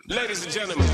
Ladies and gentlemen.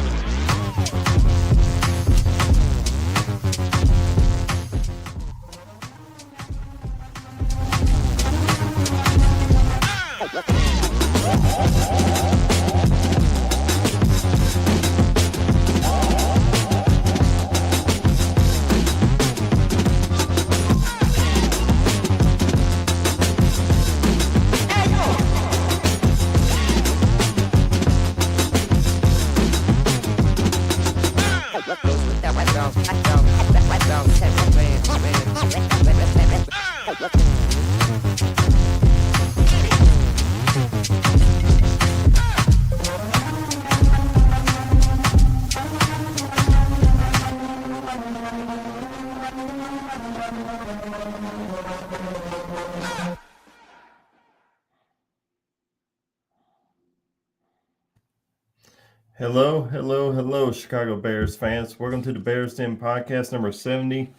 Hello, Chicago Bears fans. Welcome to the Bears Den podcast number 73.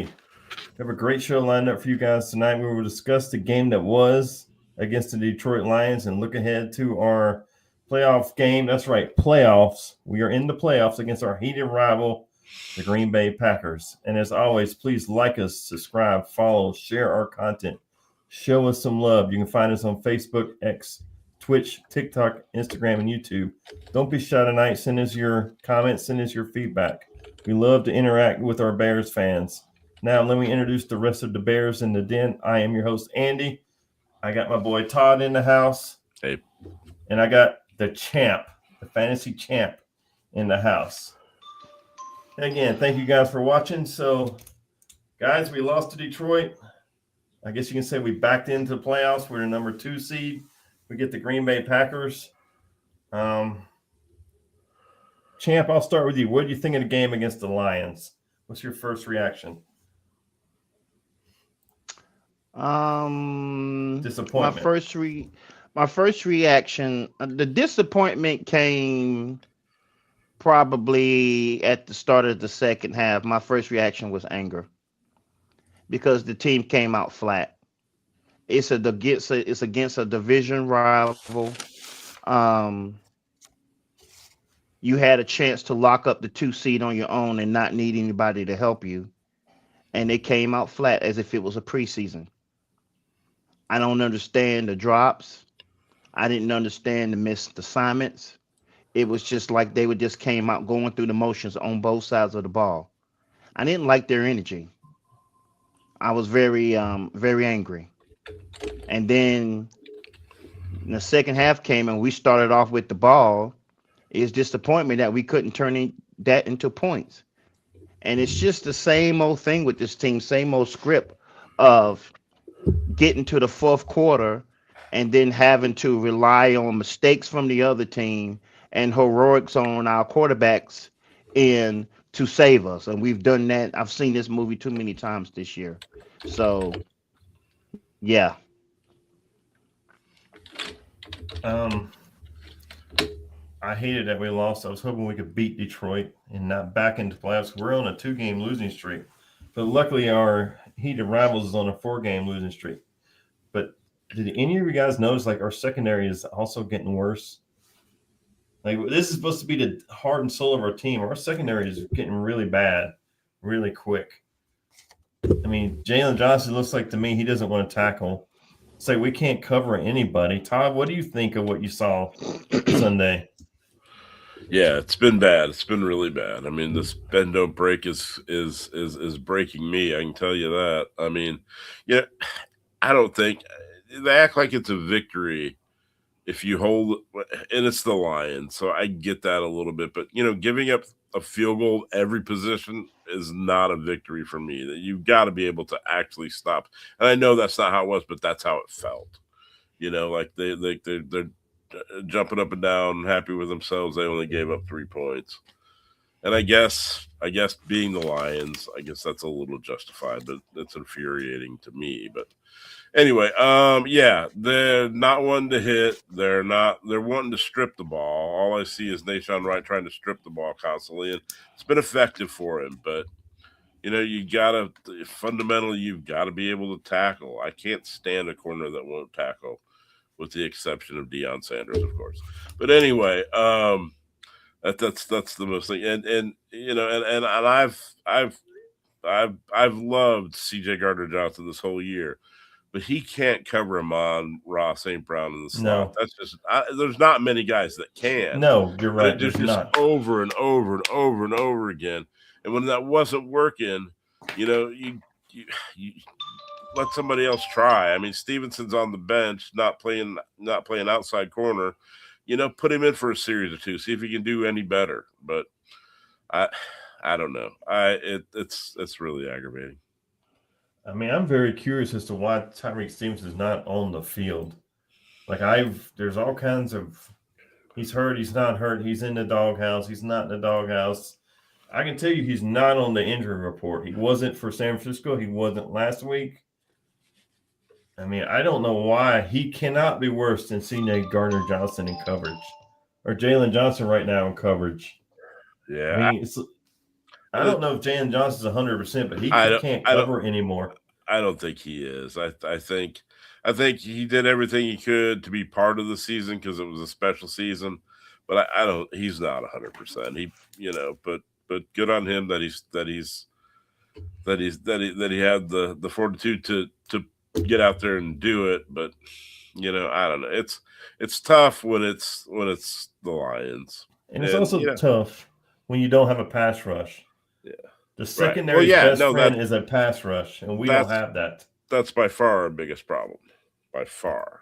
We have a great show lined up for you guys tonight. We will discuss the game that was against the Detroit Lions and look ahead to our playoff game. That's right, playoffs. We are in the playoffs against our heated rival, the Green Bay Packers. And as always, please like us, subscribe, follow, share our content. Show us some love. You can find us on Facebook, X, Twitch, TikTok, Instagram, and YouTube. Don't be shy tonight. Send us your comments. Send us your feedback. We love to interact with our Bears fans. Now, let me introduce the rest of the Bears in the Den. I am your host, Andy. I got my boy Todd in the house. Hey. And I got the champ, the fantasy champ in the house. Again, thank you guys for watching. So, guys, we lost to Detroit. I guess you can say we backed into the playoffs. We're the number 2 seed. We get the Green Bay Packers. Champ, I'll start with you. What do you think of the game against the Lions? What's your first reaction? Disappointment. My first reaction, the disappointment came probably at the start of the second half. My first reaction was anger because the team came out flat. It's against a division rival. You had a chance to lock up the 2 seed on your own and not need anybody to help you. And they came out flat as if it was a preseason. I don't understand the drops. I didn't understand the missed assignments. It was just like they just came out going through the motions on both sides of the ball. I didn't like their energy. I was very angry. And then the second half came and we started off with the ball. It's disappointment that we couldn't turn that into points. And it's just the same old thing with this team, same old script of getting to the fourth quarter and then having to rely on mistakes from the other team and heroics on our quarterbacks to save us. And we've done that. I've seen this movie too many times this year. So, yeah. I hated that we lost. I was hoping we could beat Detroit and not back into playoffs. We're on a 2-game losing streak. But luckily, our heated rivals is on a 4-game losing streak. But did any of you guys notice, like, our secondary is also getting worse? Like, this is supposed to be the heart and soul of our team. Our secondary is getting really bad, really quick. I mean, Jalen Johnson looks like to me he doesn't want to tackle. It's like we can't cover anybody. Todd, what do you think of what you saw Sunday? Yeah, it's been bad. It's been really bad. I mean, this bend don't break is breaking me. I can tell you that. I mean, yeah, I don't think they act like it's a victory if you hold, and it's the Lions, so I get that a little bit. But giving up a field goal every position is not a victory for me. That you've got to be able to actually stop. And I know that's not how it was, but that's how it felt. Like they're jumping up and down, happy with themselves. They only gave up 3 points. And I guess being the Lions, I guess that's a little justified, but it's infuriating to me. But anyway, yeah, they're not one to hit. They're wanting to strip the ball. All I see is Nahshon Wright trying to strip the ball constantly, and it's been effective for him. But fundamentally, you've got to be able to tackle. I can't stand a corner that won't tackle, with the exception of Deion Sanders, of course. But anyway, That's the most thing. And you know, and I've loved C.J. Gardner Johnson this whole year, but he can't cover Amon-Ra St. Brown in the slot. No. That's just there's not many guys that can. No, you're But right. it There's just not. over and over and over and over again. And when that wasn't working, you know, you let somebody else try. I mean, Stevenson's on the bench, not playing outside corner. You know, put him in for a series or two, see if he can do any better. But I don't know. It's really aggravating. I mean, I'm very curious as to why Tyreek Stevenson is not on the field. Like there's all kinds of he's hurt, he's not hurt, he's in the doghouse, he's not in the doghouse. I can tell you he's not on the injury report. He wasn't for San Francisco, he wasn't last week. I mean, I don't know why he cannot be worse than C.J. Gardner Johnson in coverage or Jalen Johnson right now in coverage. Yeah. I mean, I don't know if Jalen Johnson's 100%, but he can't cover anymore. I don't think he is. I think he did everything he could to be part of the season because it was a special season, but I don't. He's not 100%. He, you know, but good on him that he had the fortitude to get out there and do it. But you know, I don't know. It's tough when it's the Lions, and it's also tough when you don't have a pass rush. Yeah. The secondary best friend is a pass rush, and we don't have that. That's by far our biggest problem. By far.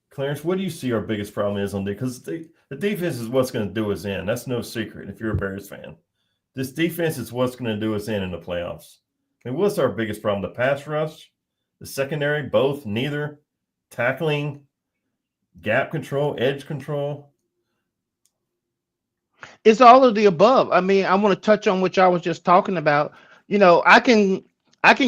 Clarence, what do you see our biggest problem is on the because the defense is what's going to do us in. That's no secret if you're a Bears fan. This defense is what's going to do us in the playoffs. I mean, what's our biggest problem? The pass rush, the secondary, both, neither, tackling, gap control, edge control. It's all of the above. I mean, I want to touch on what I was just talking about. You know, I can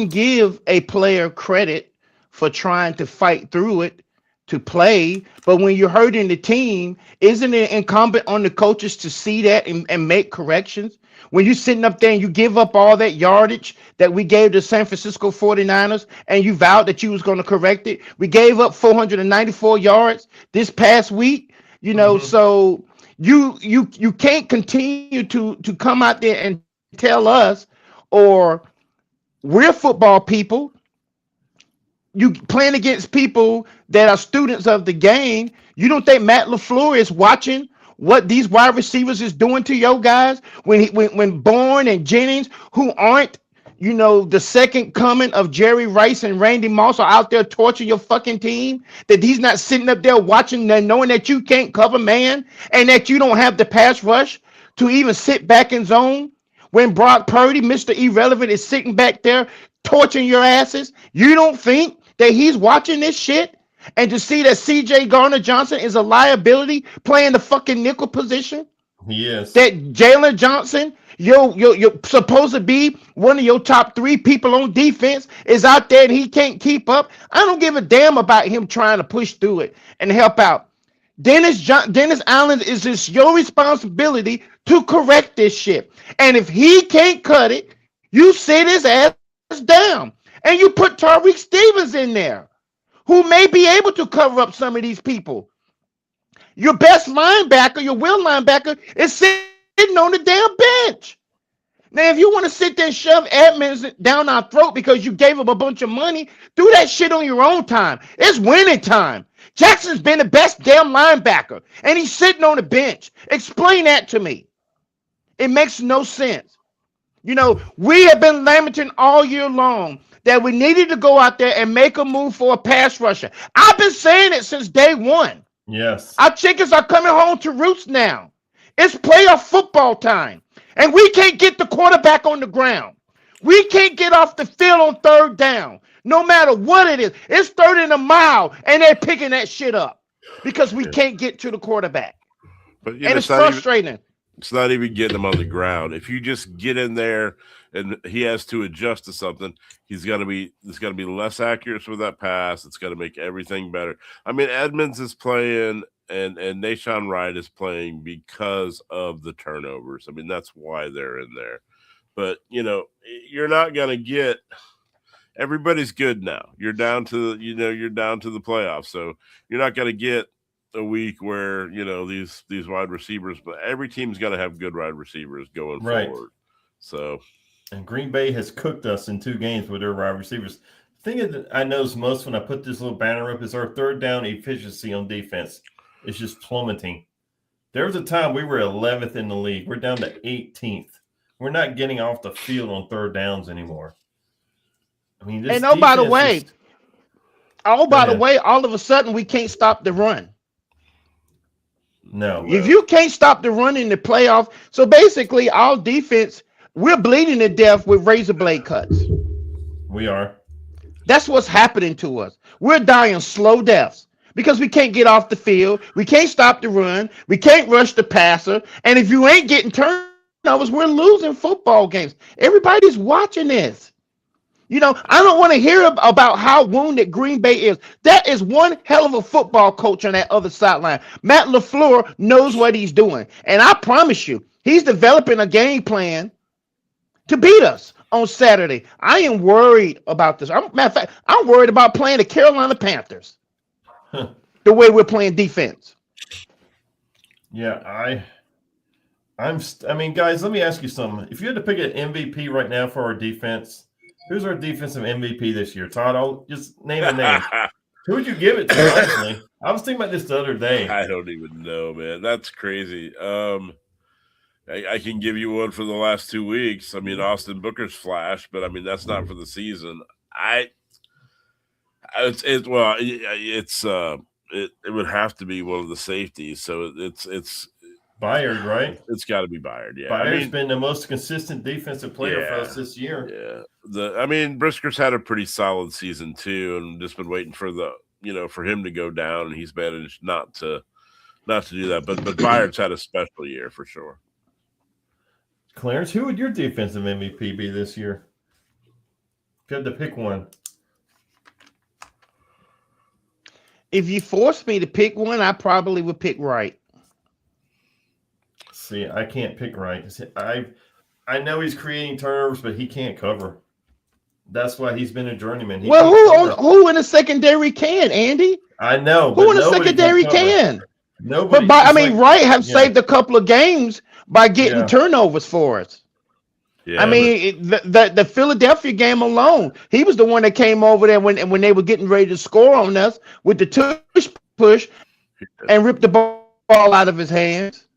give a player credit for trying to fight through it to play, but when you're hurting the team, isn't it incumbent on the coaches to see that and make corrections? When you're sitting up there and you give up all that yardage that we gave the San Francisco 49ers and you vowed that you was going to correct it, we gave up 494 yards this past week, you know, so you can't continue to come out there and tell us, or we're football people, you playing against people that are students of the game. You don't think Matt LaFleur is watching what these wide receivers is doing to your guys when Bourne and Jennings, who aren't, you know, the second coming of Jerry Rice and Randy Moss, are out there torching your fucking team, that he's not sitting up there watching and knowing that you can't cover man and that you don't have the pass rush to even sit back in zone when Brock Purdy, Mr. Irrelevant, is sitting back there torching your asses? You don't think that he's watching this shit? And to see that C.J. Gardner Johnson is a liability playing the fucking nickel position? Yes. That Jalen Johnson, you're supposed to be one of your top 3 people on defense, is out there and he can't keep up. I don't give a damn about him trying to push through it and help out. Dennis Allen, is this your responsibility to correct this shit? And if he can't cut it, you sit his ass down and you put Tyreek Stevens in there, who may be able to cover up some of these people. Your best linebacker, your will linebacker, is sitting on the damn bench. Now, if you want to sit there and shove Edmonds down our throat because you gave him a bunch of money, do that shit on your own time. It's winning time. Jackson's been the best damn linebacker, and he's sitting on the bench. Explain that to me. It makes no sense. You know, we have been lamenting all year long that we needed to go out there and make a move for a pass rusher. I've been saying it since day one. Yes. Our chickens are coming home to roost now. It's playoff football time, and we can't get the quarterback on the ground. We can't get off the field on third down, no matter what it is. It's 3rd and a mile, and they're picking that shit up because we can't get to the quarterback. But and it's frustrating. It's not even getting him on the ground. If you just get in there and he has to adjust to something, it's got to be less accurate with that pass. It's got to make everything better. I mean, Edmonds is playing and Nahshon Wright is playing because of the turnovers. I mean, that's why they're in there. But, you know, you're not going to get – everybody's good now. You're down to the playoffs. So you're not going to get a week where these wide receivers, but every team's going to have good wide receivers going forward. So, and Green Bay has cooked us in 2 games with their wide receivers. The thing that I notice most when I put this little banner up is our third down efficiency on defense is just plummeting. There was a time we were 11th in the league. We're down to 18th. We're not getting off the field on third downs anymore. I mean, this by the way, all of a sudden we can't stop the run. No. If you can't stop the run in the playoff, so basically our defense, we're bleeding to death with razor blade cuts. We are. That's what's happening to us. We're dying slow deaths because we can't get off the field. We can't stop the run. We can't rush the passer. And if you ain't getting turnovers, we're losing football games. Everybody's watching this. I don't want to hear about how wounded Green Bay is. That is one hell of a football coach on that other sideline. Matt LaFleur knows what he's doing. And I promise you, he's developing a game plan to beat us on Saturday. I am worried about this. Matter of fact, I'm worried about playing the Carolina Panthers the way we're playing defense. Yeah, I mean, guys, let me ask you something. If you had to pick an MVP right now for our defense, who's our defensive MVP this year? Todd, I'll just name a name. Who would you give it to, honestly? I was thinking about this the other day. I don't even know, man. That's crazy. I can give you one for the last 2 weeks. I mean, Austin Booker's flash, but I mean, that's not for the season. It would have to be one of the safeties. So it's Byard, right? It's got to be Byard. Yeah, Byard's been the most consistent defensive player for us this year. Yeah, Brisker's had a pretty solid season too, and just been waiting for for him to go down, and he's managed not to do that. But Byard's had a special year for sure. Clarence, who would your defensive MVP be this year? If you had to pick one. If you forced me to pick one, I probably would pick Wright. See, I can't pick Wright. I know he's creating turnovers, but he can't cover. That's why he's been a journeyman. Who in the secondary can, Andy? I know. Who in the secondary can? Nobody. But Wright have saved a couple of games by getting turnovers for us. Yeah, the Philadelphia game alone, he was the one that came over there when they were getting ready to score on us with the tush push and ripped the ball out of his hands.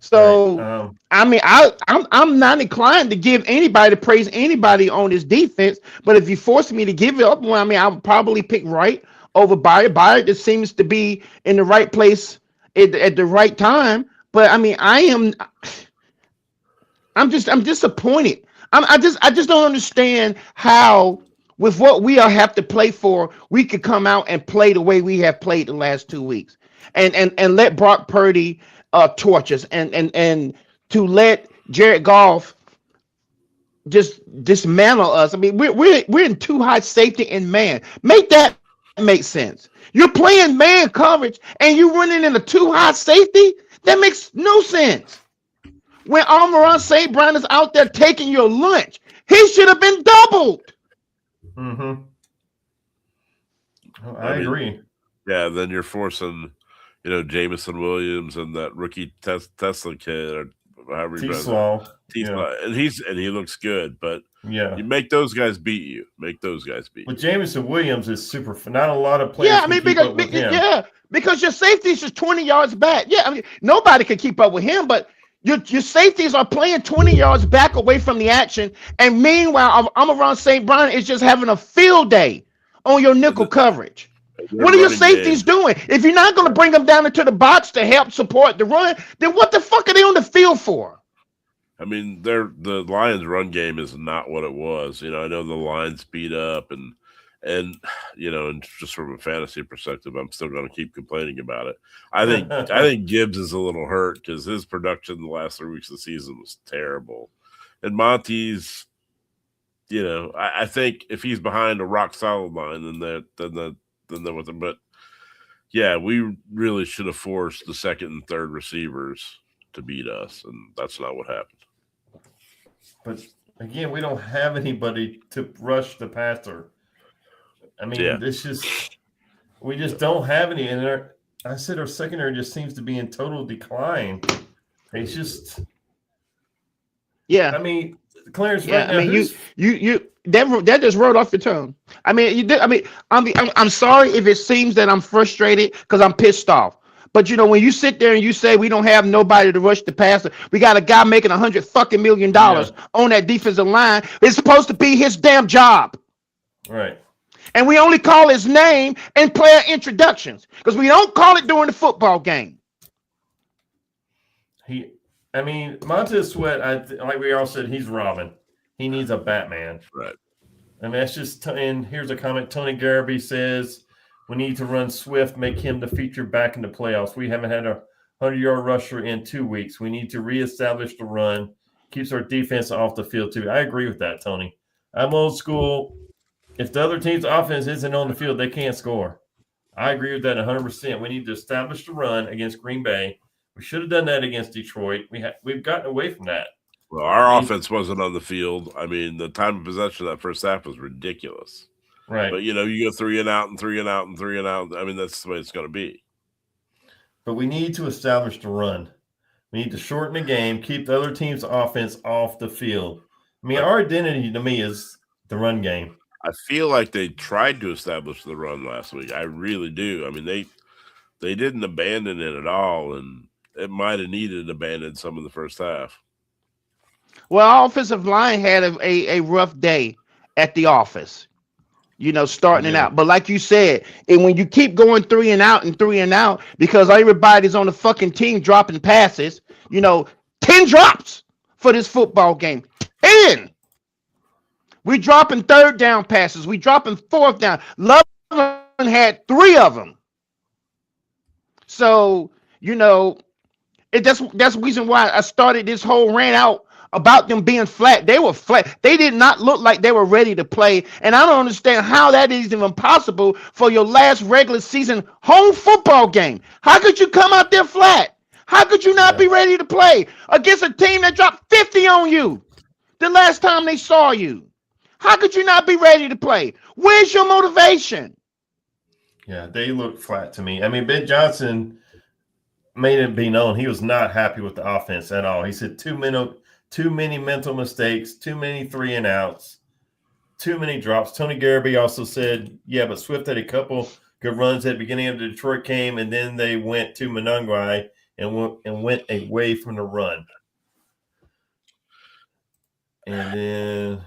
So I'm not inclined to give anybody to praise anybody on this defense, but if you force me to give it up, I'll probably pick Wright over Byard. Byard just seems to be in the right place at the right time. But I'm disappointed. I just don't understand how, with what we have to play for, we could come out and play the way we have played the last 2 weeks, and let Brock Purdy torch us, and to let Jared Goff just dismantle us. I mean, we're in too high safety and man. Make that make sense. You're playing man coverage and you're running in a too high safety. That makes no sense. When Amon-Ra St. Brown is out there taking your lunch, he should have been doubled. Mm-hmm. Oh, I agree. Yeah, then you're forcing, Jameson Williams and that rookie Tesla kid, or however you T-Slaw. And he looks good, but you make those guys beat you. But Jameson Williams is super. Not a lot of players. Because your safety is just 20 yards back. Yeah, I mean, nobody can keep up with him, but your safeties are playing 20 yards back away from the action, and meanwhile, Amon-Ra St. Brown is just having a field day on your nickel coverage. What are your safeties doing? If you're not going to bring them down into the box to help support the run, then what the fuck are they on the field for? I mean, the Lions' run game is not what it was. I know the Lions beat up, and just from a fantasy perspective, I'm still going to keep complaining about it. I think Gibbs is a little hurt because his production the last 3 weeks of the season was terrible, and Monty's, I think if he's behind a rock solid line, then they're with him. But yeah, we really should have forced the second and third receivers to beat us, and that's not what happened. But again, we don't have anybody to rush the passer. I mean, we just don't have any. And I said our secondary just seems to be in total decline. It's just, Yeah. I mean, Clarence, Yeah, right now, I mean, that just rolled off your tongue. I mean, you did. I mean, I'm sorry if it seems that I'm frustrated because I'm pissed off. But when you sit there and you say we don't have nobody to rush the passer, we got a guy making $100 million on that defensive line. It's supposed to be his damn job. Right. And we only call his name in player introductions because we don't call it during the football game. Montez Sweat, like we all said, he's Robin. He needs a Batman. Right. I mean, that's just, and here's a comment. Tony Garibay says, we need to run Swift, make him the feature back in the playoffs. We haven't had a 100-yard rusher in 2 weeks. We need to reestablish the run. Keeps our defense off the field, too. I agree with that, Tony. I'm old school. If the other team's offense isn't on the field, they can't score. I agree with that 100%. We need to establish the run against Green Bay. We should have done that against Detroit. We've gotten away from that. Well, our offense wasn't on the field. I mean, the time of possession of that first half was ridiculous. Right. But, you go 3 and out and 3 and out and 3 and out. I mean, that's the way it's going to be. But we need to establish the run. We need to shorten the game, keep the other team's offense off the field. I mean, our identity to me is the run game. I feel like they tried to establish the run last week. I really do. I mean, they didn't abandon it at all, and it might have needed abandoned some of the first half. Well, our offensive line had a rough day at the office, starting it out. But like you said, and when you keep going 3 and out and 3 and out, because everybody's on the fucking team dropping passes, 10 drops for this football game. 10. We dropping third down passes. We dropping fourth down. Love had 3 of them. So, that's the reason why I started this whole rant out about them being flat. They were flat. They did not look like they were ready to play. And I don't understand how that is even possible for your last regular season home football game. How could you come out there flat? How could you not be ready to play against a team that dropped 50 on you the last time they saw you? How could you not be ready to play? Where's your motivation? Yeah, they look flat to me. I mean, Ben Johnson made it be known he was not happy with the offense at all. He said too many mental mistakes, too many 3 and outs, too many drops. Tony Garibay also said, yeah, but Swift had a couple good runs at the beginning of the Detroit game, and then they went to Monongahela and went away from the run. And then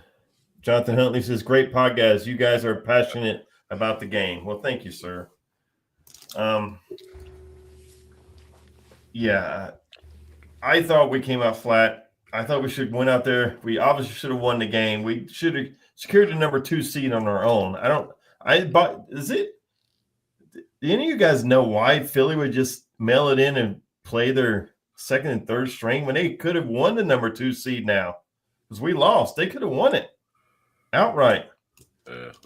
Jonathan Huntley says, great podcast. You guys are passionate about the game. Well, thank you, sir. Yeah, I thought we came out flat. I thought we should went out there. We obviously should have won the game. We should have secured the number 2 seed on our own. Do any of you guys know why Philly would just mail it in and play their second and third string when they could have won the number 2 seed now? Because we lost. They could have won it outright.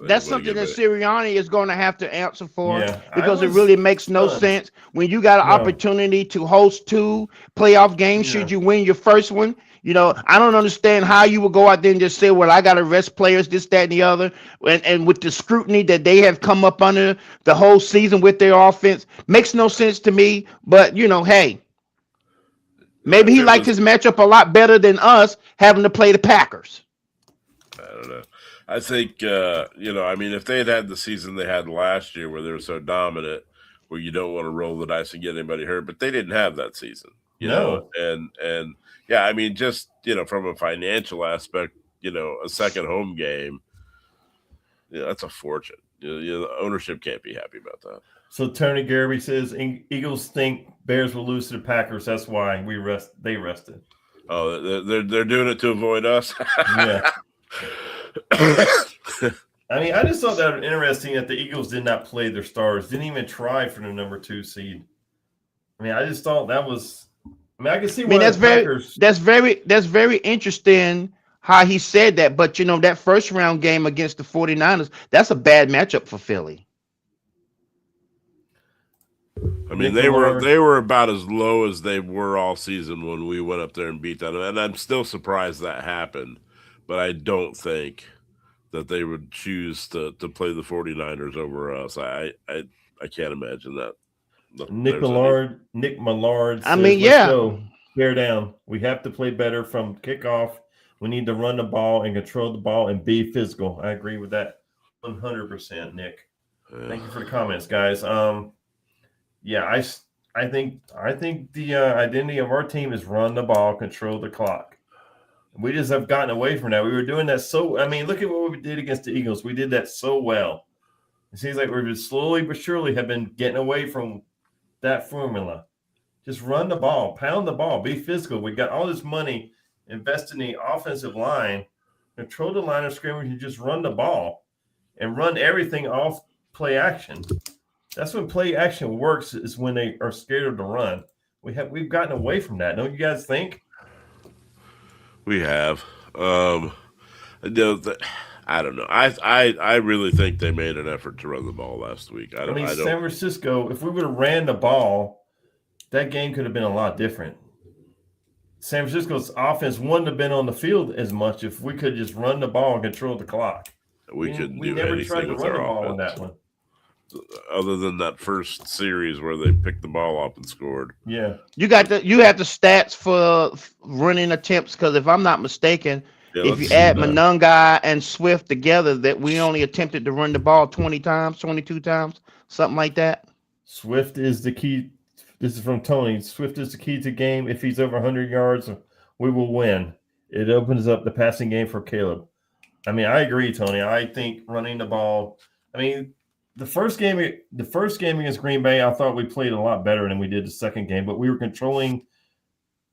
That's something that Sirianni is going to have to answer for, because it really makes no sense when you got an opportunity to host 2 playoff games. Should you win your first one? I don't understand how you would go out there and just say, well, I got to rest players, this, that, and the other. And with the scrutiny that they have come up under the whole season with their offense, makes no sense to me. But, hey, maybe he liked his matchup a lot better than us having to play the Packers. I don't know. I think, if they had the season they had last year where they were so dominant, where you don't want to roll the dice and get anybody hurt, but they didn't have that season, know? And yeah, I mean, just, from a financial aspect, a second home game, that's a fortune. The ownership can't be happy about that. So Tony Garibay says Eagles think Bears will lose to the Packers. That's why they rested. Oh, they're doing it to avoid us? Yeah. I mean, I just thought that was interesting that the Eagles did not play their stars, didn't even try for the number 2 seed. I mean, I just thought that was. I mean, I can see why that's very interesting how he said that. But that first round game against the 49ers, that's a bad matchup for Philly. I mean, they were about as low as they were all season when we went up there and beat them, and I'm still surprised that happened. But I don't think that they would choose to play the 49ers over us. I can't imagine that. Nick Millard. I mean, yeah. Let's go. Bear down. We have to play better from kickoff. We need to run the ball and control the ball and be physical. I agree with that 100%, Nick. Thank you for the comments, guys. Yeah, I think the identity of our team is run the ball, control the clock. We just have gotten away from that. We were doing that look at what we did against the Eagles. We did that so well. It seems like we're just slowly but surely have been getting away from that formula. Just run the ball, pound the ball, be physical. We got all this money invested in the offensive line, control the line of scrimmage, and just run the ball and run everything off play action. That's when play action works, is when they are scared of the run. We've gotten away from that. Don't you guys think? We have. I don't know. I really think they made an effort to run the ball last week. San Francisco, if we would have ran the ball, that game could have been a lot different. San Francisco's offense wouldn't have been on the field as much if we could just run the ball and control the clock. We never tried to run the ball on that one. Other than that first series where they picked the ball up and scored. Yeah. You have the stats for running attempts, because if I'm not mistaken, if you add Monangai and Swift together, that we only attempted to run the ball 20 times, 22 times, something like that. Swift is the key. This is from Tony. Swift is the key to the game. If he's over 100 yards, we will win. It opens up the passing game for Caleb. I mean, I agree, Tony. I think running the ball. I mean, the first game against Green Bay, I thought we played a lot better than we did the second game, but we were controlling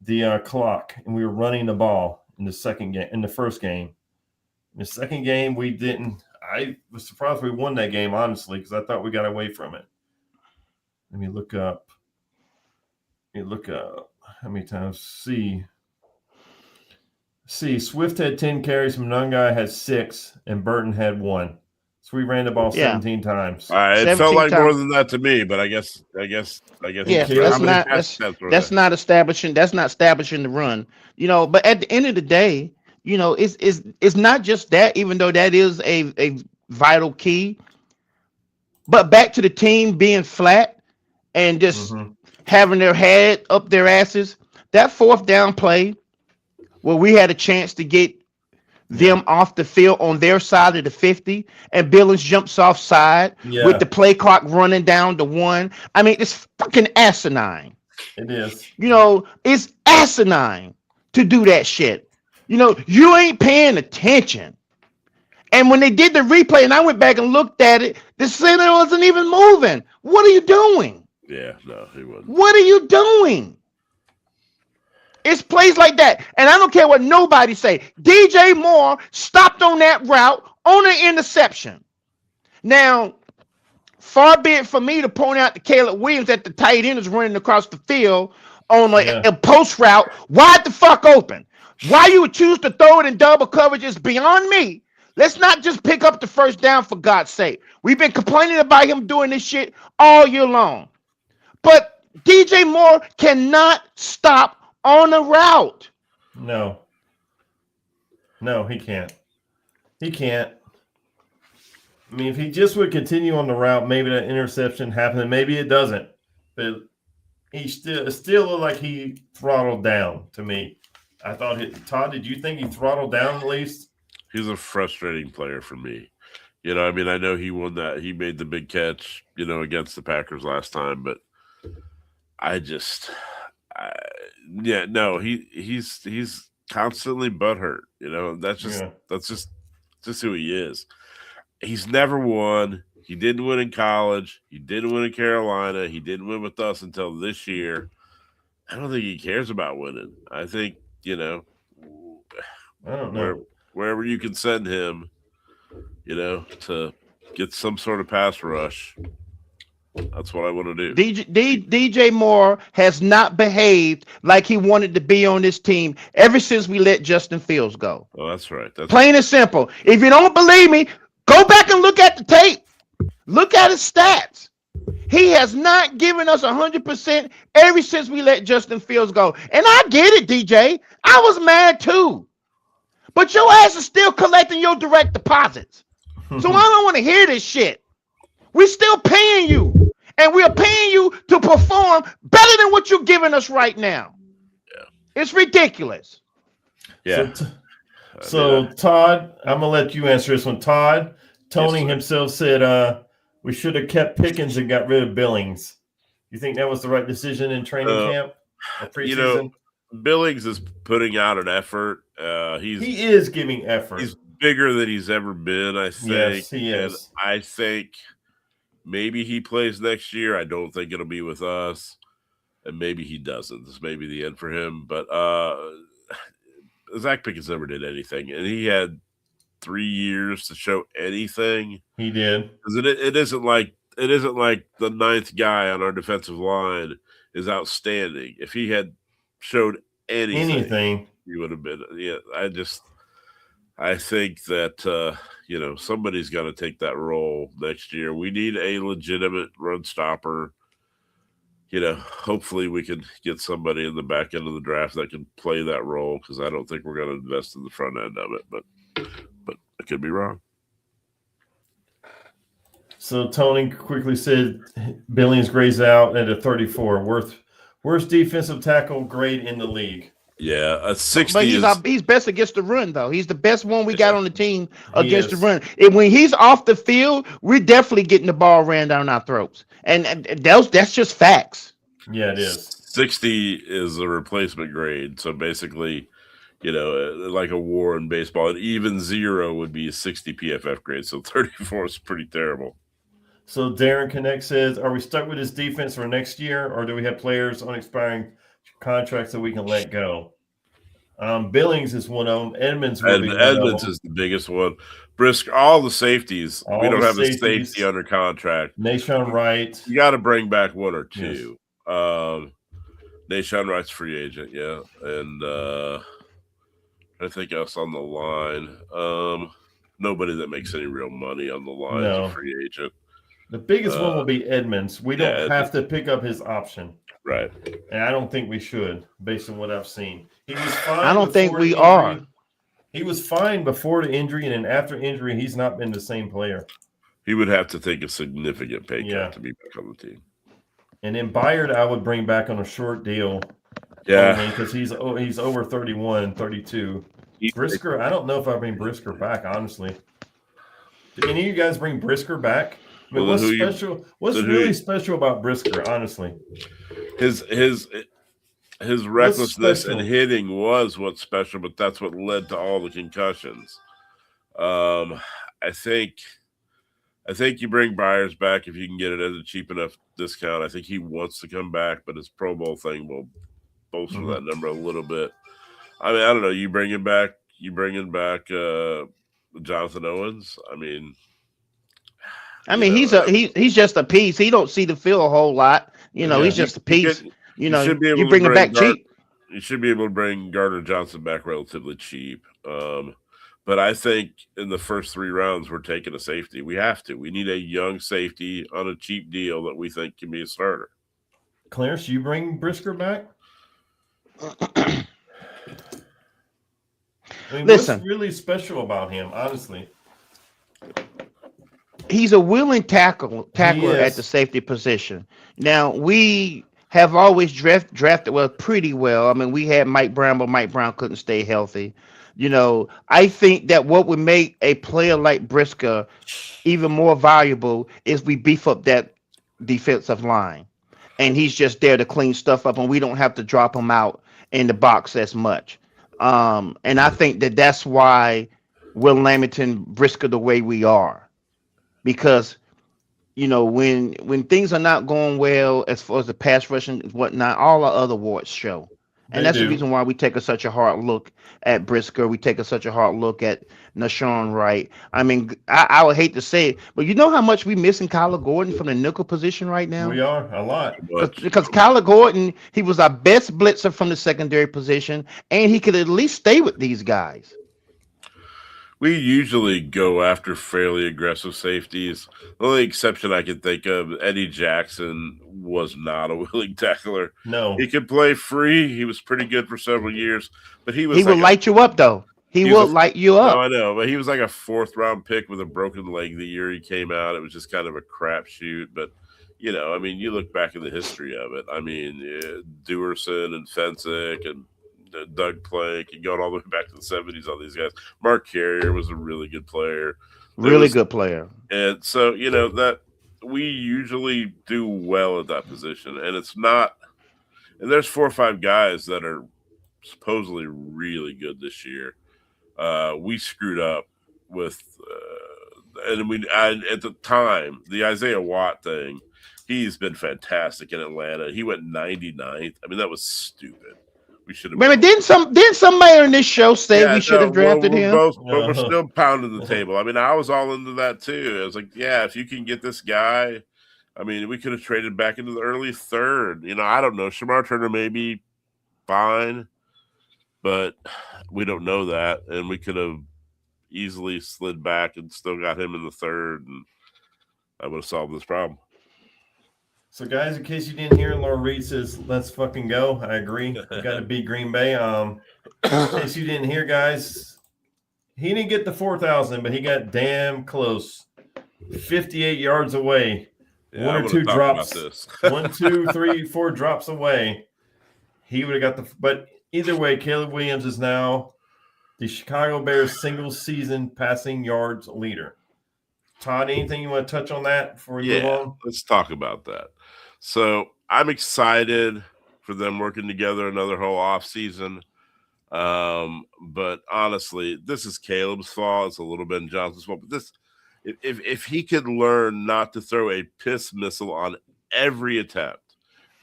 the clock and we were running the ball in the first game. In the second game, we didn't. I was surprised we won that game, honestly, because I thought we got away from it. Let me look up. How many times? See, Swift had 10 carries, Monangai had 6, and Burton had 1. So we ran the ball 17 times. It felt like more than that to me, but I guess. Yeah, that's not establishing the run. But at the end of the day, it's not just that, even though that is a vital key. But back to the team being flat and just having their head up their asses. That fourth down play where we had a chance to get them off the field on their side of the 50, and Billings jumps offside with the play clock running down to 1. I mean, it's fucking asinine. It is. It's asinine to do that shit. You ain't paying attention. And when they did the replay and I went back and looked at it, the center wasn't even moving. What are you doing? Yeah, no, he wasn't. What are you doing? It's plays like that. And I don't care what nobody say. DJ Moore stopped on that route on an interception. Now, far be it for me to point out to Caleb Williams that the tight end is running across the field on a post route wide the fuck open. Why you would choose to throw it in double coverage is beyond me. Let's not just pick up the first down, for God's sake. We've been complaining about him doing this shit all year long. But DJ Moore cannot stop on a route. No, he can't. I mean, if he just would continue on the route, maybe that interception happened, and maybe it doesn't. But it still looked like he throttled down to me. I thought, Todd, did you think he throttled down at least? He's a frustrating player for me. I mean, I know he won that. He made the big catch, against the Packers last time, but he's constantly butthurt. That's just who he is. He's never won. He didn't win in college. He didn't win in Carolina. He didn't win with us until this year. I don't think he cares about winning. I think, I don't know. Wherever you can send him, to get some sort of pass rush, that's what I want to do. DJ Moore has not behaved like he wanted to be on this team ever since we let Justin Fields go. Oh, that's right. That's plain and simple. If you don't believe me, go back and look at the tape. Look at his stats. He has not given us 100% ever since we let Justin Fields go. And I get it, DJ. I was mad too. But your ass is still collecting your direct deposits. So I don't want to hear this shit. We're still paying you. and we're paying you to perform better than what you're giving us right now. Yeah. It's ridiculous. Yeah. So Todd, I'm gonna let you answer this one. Todd, Tony Yes, sir. himself said we should have kept Pickens and got rid of Billings. You think that was the right decision in training camp or preseason? You know, Billings is putting out an effort. He is giving effort. He's bigger than he's ever been, I think. Yes, he is. And I think maybe he plays next year. I don't think it'll be with us. And maybe he doesn't. This may be the end for him. But Zach Pickens never did anything. And he had 3 years to show anything. He did. Because it isn't like the ninth guy on our defensive line is outstanding. If he had showed anything, he would have been. Yeah, I think that somebody's got to take that role next year. We need a legitimate run stopper. Hopefully we can get somebody in the back end of the draft that can play that role, because I don't think we're going to invest in the front end of it. But I could be wrong. So Tony quickly said Billings grades out at a 34. Worst defensive tackle grade in the league. Yeah, a 60. But he's best against the run, though. He's the best one we got on the team against the is. run. And when he's off the field, we're definitely getting the ball ran down our throats. And that's just facts. Yeah, it is. 60 is a replacement grade. So basically, like a war in baseball, an even 0 would be a 60 PFF grade. So 34 is pretty terrible. So Darren Connect says, are we stuck with this defense for next year, or do we have players on expiring contracts that we can let go? Billings is one of them. Edmonds is the biggest one. Brisker, all the safeties. We don't have a safety under contract. Nahshon Wright. You got to bring back one or two. Yes. Nahshon Wright's free agent, yeah. And I think else on the line. Nobody that makes any real money on the line is a free agent. The biggest one will be Edmonds. We don't have to pick up his option. Right. And I don't think we should, based on what I've seen. He was fine. I don't think we are. He was fine before the injury, and then after injury, he's not been the same player. He would have to take a significant pay cut to be back on the team. And then Byard, I would bring back on a short deal. Yeah. Because he's over 31, 32. Brisker, I don't know if I bring Brisker back, honestly. Did any of you guys bring Brisker back? I mean, what's special? What's really special about Brisker? Honestly, his recklessness and hitting was what's special, but that's what led to all the concussions. I think you bring Byers back if you can get it at a cheap enough discount. I think he wants to come back, but his Pro Bowl thing will bolster that number a little bit. I mean, I don't know. You bringing back Jonathan Owens? He's just a piece. He don't see the field a whole lot. He's just a piece. You bring him back cheap. You should be able to bring Gardner Johnson back relatively cheap. But I think in the first 3 rounds, we're taking a safety. We have to. We need a young safety on a cheap deal that we think can be a starter. Clarence, you bring Brisker back? Listen, what's really special about him, honestly? He's a willing tackler at the safety position. Now, we have always drafted pretty well. I mean, we had Mike Brown, but Mike Brown couldn't stay healthy. I think that what would make a player like Brisker even more valuable is we beef up that defensive line. And he's just there to clean stuff up, and we don't have to drop him out in the box as much. And I think that's why we're limiting Brisker the way we are. Because, when things are not going well as far as the pass rush and whatnot, all our other wards show. And that's the reason why we take such a hard look at Brisker. We take such a hard look at Nahshon Wright. I mean, I would hate to say it, but you know how much we missing Kyler Gordon from the nickel position right now? We are, a lot. Because Kyler Gordon, he was our best blitzer from the secondary position, and he could at least stay with these guys. We usually go after fairly aggressive safeties. The only exception I can think of, Eddie Jackson was not a willing tackler. No. He could play free. He was pretty good for several years. But he will light you up, though. He will light you up. No, I know. But he was like a 4th-round pick with a broken leg the year he came out. It was just kind of a crapshoot. But, you know, I mean, you look back in the history of it. I mean, Dewerson and Fensick and Doug Plank and going all the way back to the 70s, all these guys. Mark Carrier was a really good player. Really good player. And so, you know, that we usually do well at that position. And it's not, and there's 4 or 5 guys that are supposedly really good this year. We screwed up with, at the time, the Isaiah Watt thing, he's been fantastic in Atlanta. He went 99th. I mean, that was stupid. We should have. Remember, didn't somebody on this show say we should have drafted him? But we're still pounding the table. I mean, I was all into that too. I was like, yeah, if you can get this guy, I mean, we could have traded back into the early 3rd. You know, I don't know. Shamar Turner may be fine, but we don't know that, and we could have easily slid back and still got him in the 3rd, and I would have solved this problem. So, guys, in case you didn't hear, Laura Reed says, let's fucking go. I agree. We got to beat Green Bay. In case you didn't hear, guys, he didn't get the 4,000, but he got damn close. 58 yards away. Yeah, 1 or 2 drops. 1, 2, 3, 4 drops away. He would have got the – but either way, Caleb Williams is now the Chicago Bears single-season passing yards leader. Todd, anything you want to touch on that before we move on? Let's talk about that. So I'm excited for them working together another whole offseason. But honestly, this is Caleb's fault. It's a little bit Johnson's fault. But this, if he could learn not to throw a piss missile on every attempt,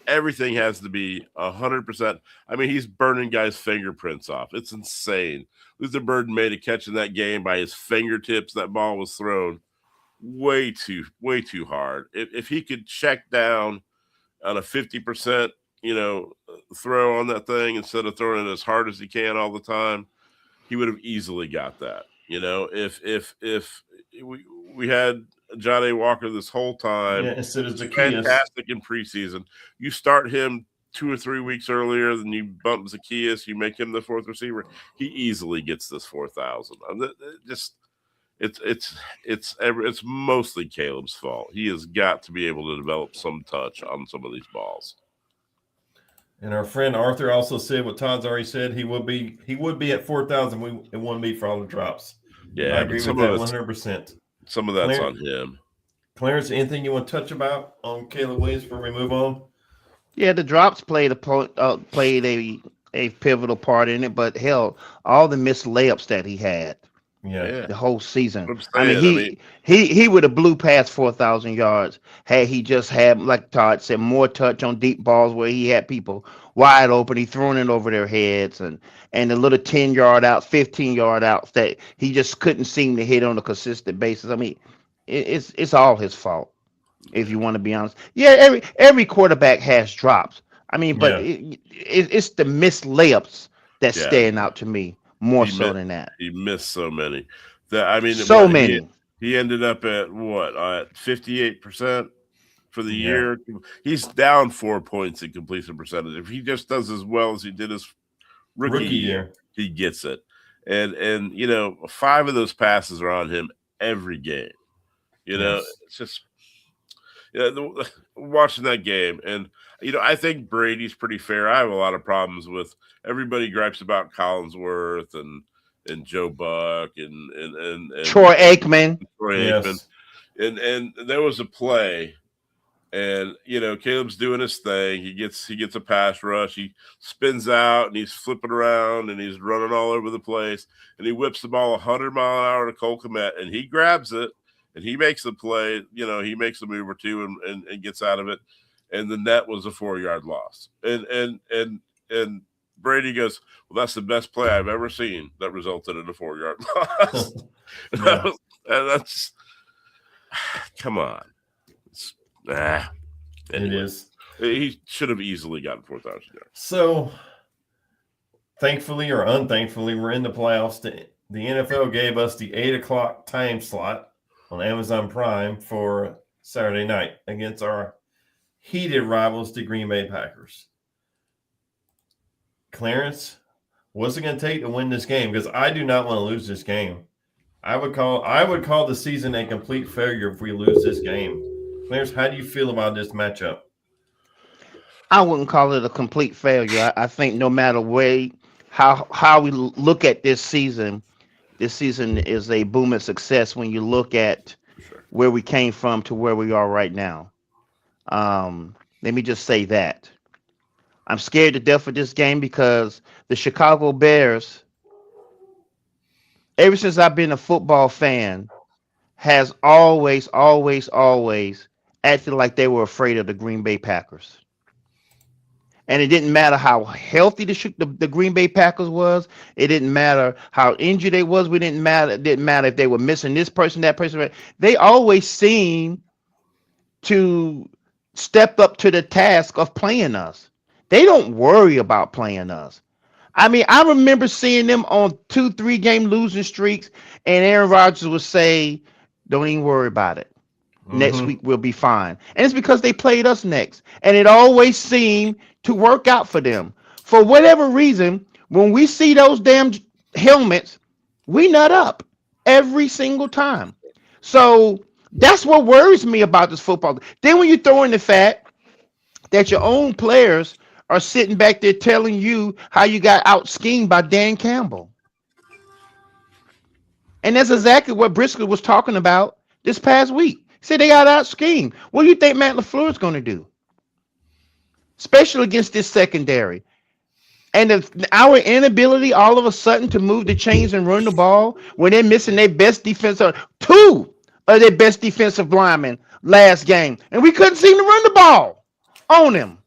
everything has to be 100%. I mean, he's burning guys' fingerprints off. It's insane. Luther Burden made a catch in that game by his fingertips. That ball was thrown way too hard. If he could check down on a 50%, you know, throw on that thing instead of throwing it as hard as he can all the time, he would have easily got that. You know, if we had John A. Walker this whole time, instead of fantastic in preseason, you start him 2 or 3 weeks earlier, then you bump Zacchaeus, you make him the 4th receiver, he easily gets this 4,000. It's mostly Caleb's fault. He has got to be able to develop some touch on some of these balls. And our friend Arthur also said what Todd's already said. He would be at 4,000. It wouldn't be for all the drops. Yeah, I agree with that 100%. Some of that's on him. Clarence, anything you want to touch about on Caleb Williams before we move on? Yeah, the drops played a pivotal part in it, but hell, all the missed layups that he had. Yeah, the whole season. I mean, he would have blew past 4,000 yards had he just had, like Todd said, more touch on deep balls where he had people wide open. He throwing it over their heads and the little 10-yard out, 15-yard outs that he just couldn't seem to hit on a consistent basis. I mean, it's all his fault, if you want to be honest. Yeah, every quarterback has drops. I mean, but it's the missed layups that stand out to me. More so than that. He missed so many. Many. He ended up at what? At 58% for the year. He's down 4 points in completion percentage. If he just does as well as he did his rookie year, he gets it. And you know, 5 of those passes are on him every game. You know, it's just watching that game, and you know, I think Brady's pretty fair. I have a lot of problems with everybody gripes about Collinsworth and Joe Buck and Troy Aikman. And there was a play, and you know, Caleb's doing his thing. He gets a pass rush. He spins out and he's flipping around and he's running all over the place, and he whips the ball 100-mile-an-hour to Cole Kmet, and he grabs it and he makes the play. You know, he makes a move or two and gets out of it. And the net was a 4-yard loss. And Brady goes, well, that's the best play I've ever seen that resulted in a 4-yard loss. And that's come on. Anyway, it is. He should have easily gotten 4,000 yards. So, thankfully or unthankfully, we're in the playoffs. The NFL gave us the 8 o'clock time slot on Amazon Prime for Saturday night against our heated rivals, the Green Bay Packers. Clarence, what's it going to take to win this game? Because I do not want to lose this game. I would call the season a complete failure if we lose this game. Clarence, how do you feel about this matchup? I wouldn't call it a complete failure. I think no matter how we look at this season is a booming success when you look at Sure. where we came from to where we are right now. Let me just say that. I'm scared to death of this game because the Chicago Bears, ever since I've been a football fan, has always acted like they were afraid of the Green Bay Packers. And it didn't matter how healthy the Green Bay Packers was. It didn't matter how injured they was. It didn't matter if they were missing this person, that person. They always seemed to step up to the task of playing us. They don't worry about playing us. I mean, I remember seeing them on 2, 3 game losing streaks, and Aaron Rodgers would say, "Don't even worry about it. Next Mhm. week we'll be fine." And it's because they played us next. And it always seemed to work out for them. For whatever reason, when we see those damn helmets, we nut up every single time. So that's what worries me about this football. Then when you throw in the fact that your own players are sitting back there telling you how you got out schemed by Dan Campbell. And that's exactly what Briscoe was talking about this past week. He said they got out schemed. What do you think Matt LaFleur is going to do? Especially against this secondary. And our inability all of a sudden to move the chains and run the ball when they're missing their best defensive, two of their best defensive linemen last game. And we couldn't seem to run the ball on them.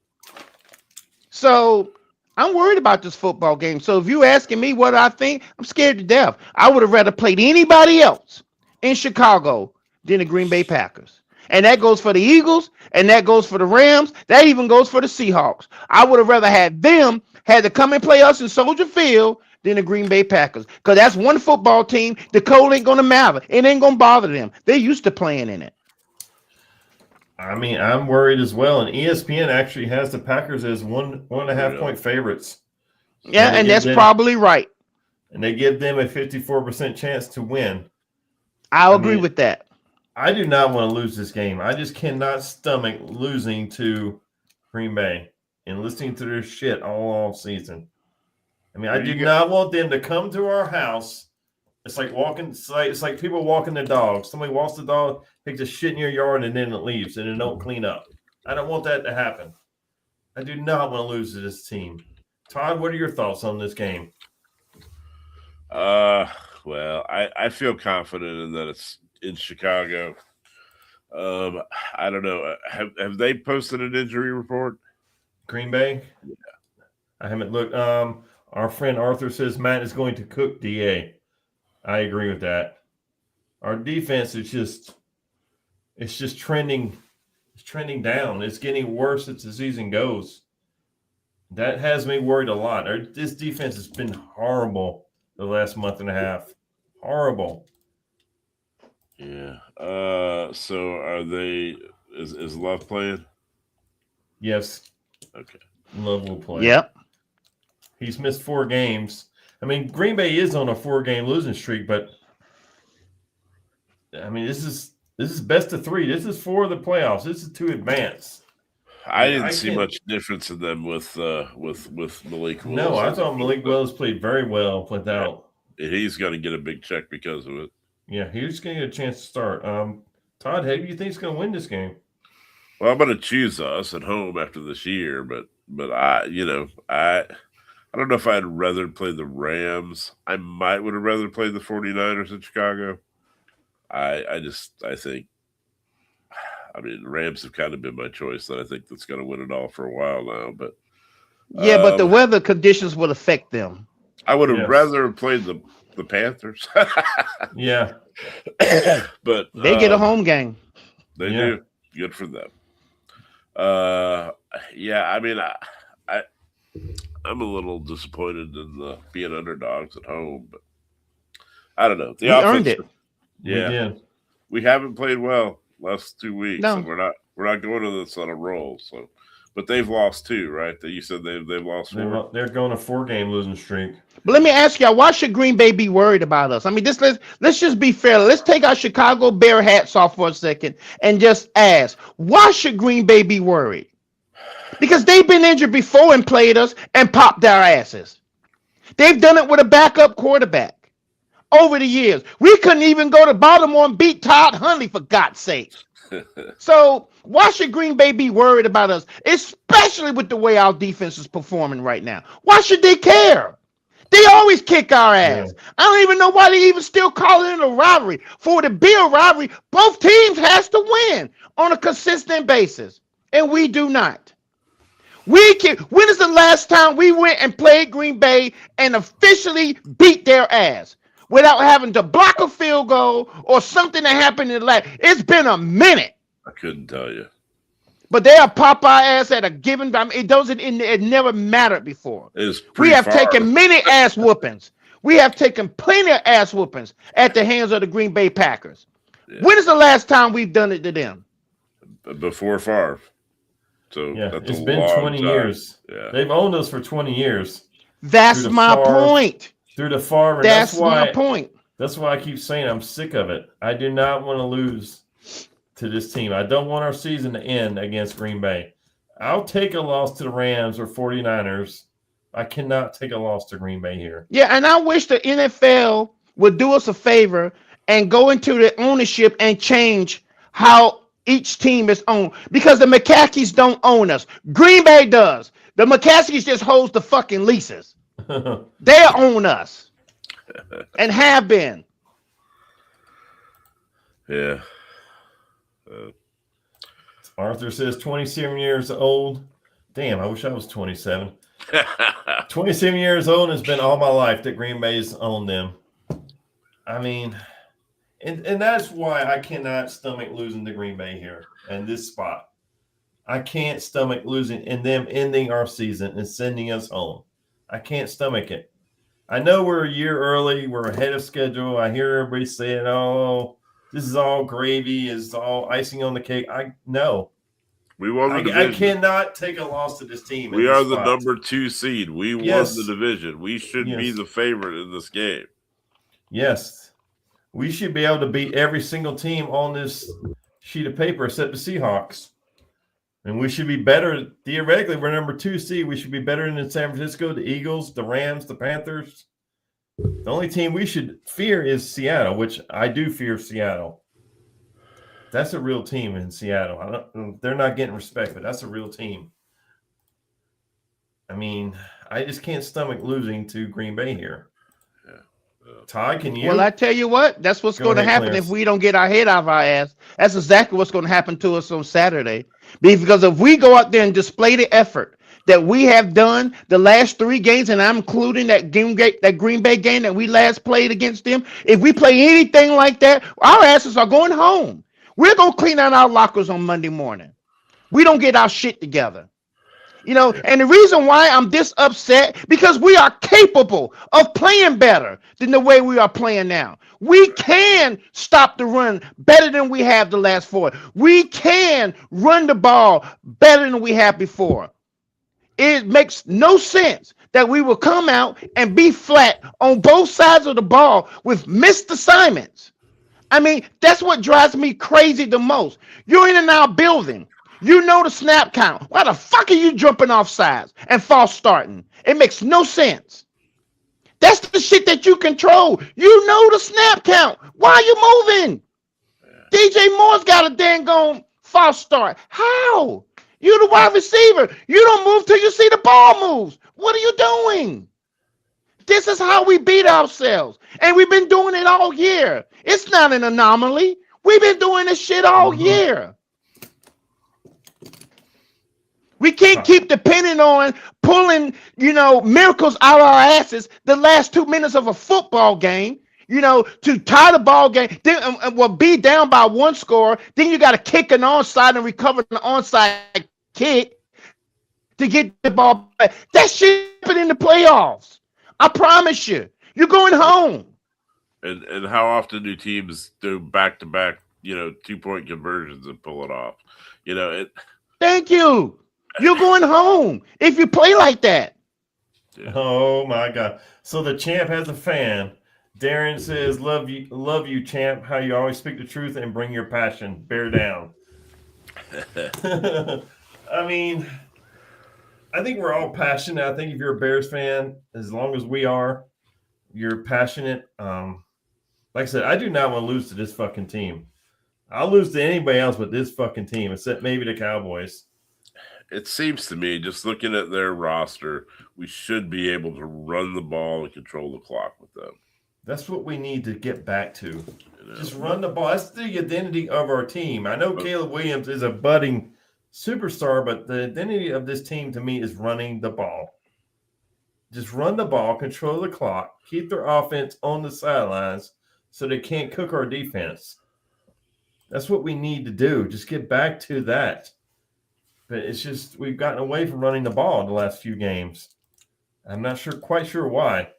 So I'm worried about this football game. So if you're asking me what I think, I'm scared to death. I would have rather played anybody else in Chicago than the Green Bay Packers. And that goes for the Eagles, and that goes for the Rams. That even goes for the Seahawks. I would have rather had them had to come and play us in Soldier Field than the Green Bay Packers. Because that's one football team. The cold ain't going to matter. It ain't going to bother them. They're used to playing in it. I mean, I'm worried as well. And ESPN actually has the Packers as 1.5 point favorites. Yeah, and that's probably right. And they give them a 54% chance to win. I'll agree with that. I do not want to lose this game. I just cannot stomach losing to Green Bay and listening to their shit all season. I mean, I do not want them to come to our house. It's like walking. It's like people walking their dogs. Somebody walks the dog, takes a shit in your yard, and then it leaves, and it don't clean up. I don't want that to happen. I do not want to lose to this team. Todd, what are your thoughts on this game? Well, I feel confident in that it's in Chicago. I don't know. Have they posted an injury report? Green Bay? Yeah. I haven't looked. Our friend Arthur says Matt is going to cook DA. I agree with that. Our defense is just trending. It's trending down. It's getting worse as the season goes. That has me worried a lot. This defense has been horrible the last month and a half. Horrible. Yeah. So are they? Is Love playing? Yes. Okay. Love will play. Yep. He's missed 4 games. I mean, Green Bay is on a 4-game losing streak, but I mean, this is best of 3. This is for the playoffs. This is to advance. I didn't see much difference in them with Malik Willis. No, I thought Malik Willis played very well without. He's going to get a big check because of it. Yeah, he's going to get a chance to start. Todd, who do you think is going to win this game? Well, I'm going to choose us at home after this year, but I don't know if I'd rather play the Rams. I would have rather played the 49ers in Chicago. I think, I mean, the Rams have kind of been my choice that I think that's going to win it all for a while now. But yeah, but the weather conditions would affect them. I would have rather played the Panthers. Yeah, but they get a home game. They do. Good for them. Yeah, I mean, I'm a little disappointed in being underdogs at home, but I don't know. We earned it. Yeah, we haven't played well last 2 weeks, and we're not going to this on a roll. So, But they've lost 2, right? That you said they've lost 4. They're going a 4-game losing streak. But let me ask y'all, why should Green Bay be worried about us? I mean, let's just be fair. Let's take our Chicago Bear hats off for a second and just ask, why should Green Bay be worried? Because they've been injured before and played us and popped our asses. They've done it with a backup quarterback over the years. We couldn't even go to Baltimore and beat Todd Hundley, for God's sake. So why should Green Bay be worried about us, especially with the way our defense is performing right now? Why should they care? They always kick our ass. Yeah. I don't even know why they even still call it a rivalry. For it to be a rivalry, both teams has to win on a consistent basis, and we do not. When is the last time we went and played Green Bay and officially beat their ass without having to block a field goal or something that happened in the last? It's been a minute. I couldn't tell you. But they'll pop our ass at a given time. It never mattered before. We have taken many ass whoopings. We have taken plenty of ass whoopings at the hands of the Green Bay Packers. Yeah. When is the last time we've done it to them? Before Favre. So yeah, that's it's been 20 years. Yeah. They've owned us for 20 years. That's my point. Through the Favre. That's my point. That's why I keep saying I'm sick of it. I do not want to lose to this team. I don't want our season to end against Green Bay. I'll take a loss to the Rams or 49ers. I cannot take a loss to Green Bay here. Yeah, and I wish the NFL would do us a favor and go into the ownership and change how each team is owned, because the McCaskies don't own us. Green Bay does. The McCaskies just holds the fucking leases. They own us and have been. Yeah. Arthur says 27 years old. Damn, I wish I was 27. 27 years old, and it's been all my life that Green Bay's owned them. I mean, and that's why I cannot stomach losing to Green Bay here in this spot. I can't stomach losing and them ending our season and sending us home. I can't stomach it. I know we're a year early. We're ahead of schedule. I hear everybody saying, oh, this is all gravy, is all icing on the cake. I know. We won the division. I cannot take a loss to this team. We are the number 2 seed. We won the division. We should be the favorite in this game. Yes. We should be able to beat every single team on this sheet of paper except the Seahawks. And we should be better. Theoretically, we're number 2 seed. We should be better than San Francisco, the Eagles, the Rams, the Panthers. The only team we should fear is Seattle, which I do fear Seattle. That's a real team in Seattle. They're not getting respect, but that's a real team. I mean, I just can't stomach losing to Green Bay here. Ty, can you? Well, I tell you what, that's what's going to happen if we don't get our head out of our ass. That's exactly what's going to happen to us on Saturday. Because if we go out there and display the effort that we have done the last 3 games, and I'm including that Green Bay game that we last played against them, if we play anything like that, our asses are going home. We're going to clean out our lockers on Monday morning. We don't get our shit together. You know, and the reason why I'm this upset, because we are capable of playing better than the way we are playing now. We can stop the run better than we have the last 4. We can run the ball better than we have before. It makes no sense that we will come out and be flat on both sides of the ball with missed assignments. I mean, that's what drives me crazy the most. You're in our building. You know the snap count. Why the fuck are you jumping off sides and false starting? It makes no sense. That's the shit that you control. You know the snap count. Why are you moving? DJ Moore's got a dang gone false start. How? You're the wide receiver. You don't move till you see the ball moves. What are you doing? This is how we beat ourselves. And we've been doing it all year. It's not an anomaly. We've been doing this shit all year. We can't keep depending on pulling, miracles out of our asses the last 2 minutes of a football game, to tie the ball game. Then we'll be down by 1 score. Then you got to kick an onside and recover an onside kick to get the ball back. That shit happened in the playoffs. I promise you. You're going home. And how often do teams do back-to-back, 2-point conversions and pull it off? Thank you. You're going home if you play like that. Yeah. Oh my God! So the champ has a fan. Darren says, love you, champ. How you always speak the truth and bring your passion. Bear down." I mean, I think we're all passionate. I think if you're a Bears fan, as long as we are, you're passionate. Like I said, I do not want to lose to this fucking team. I'll lose to anybody else but this fucking team, except maybe the Cowboys. It seems to me, just looking at their roster, we should be able to run the ball and control the clock with them. That's what we need to get back to. You know? Just run the ball. That's the identity of our team. I know Caleb Williams is a budding superstar, but the identity of this team to me is running the ball. Just run the ball, control the clock, keep their offense on the sidelines so they can't cook our defense. That's what we need to do. Just get back to that. But it's just we've gotten away from running the ball in the last few games. I'm not quite sure why.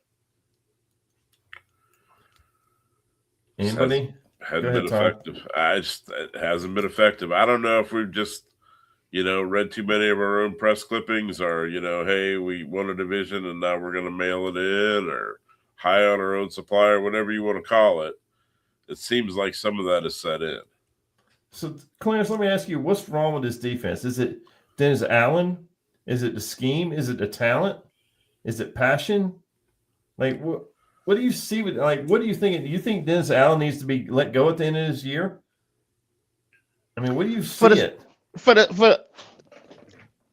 Anybody? Hasn't been effective. It hasn't been effective. I don't know if we've just, read too many of our own press clippings, or hey, we won a division and now we're going to mail it in, or high on our own supplier, whatever you want to call it. It seems like some of that is set in. So, Clarence, let me ask you, what's wrong with this defense? Is it Dennis Allen? Is it the scheme? Is it the talent? Is it passion? Like, what do you see with, what do you think? Do you think Dennis Allen needs to be let go at the end of this year? I mean, what do you see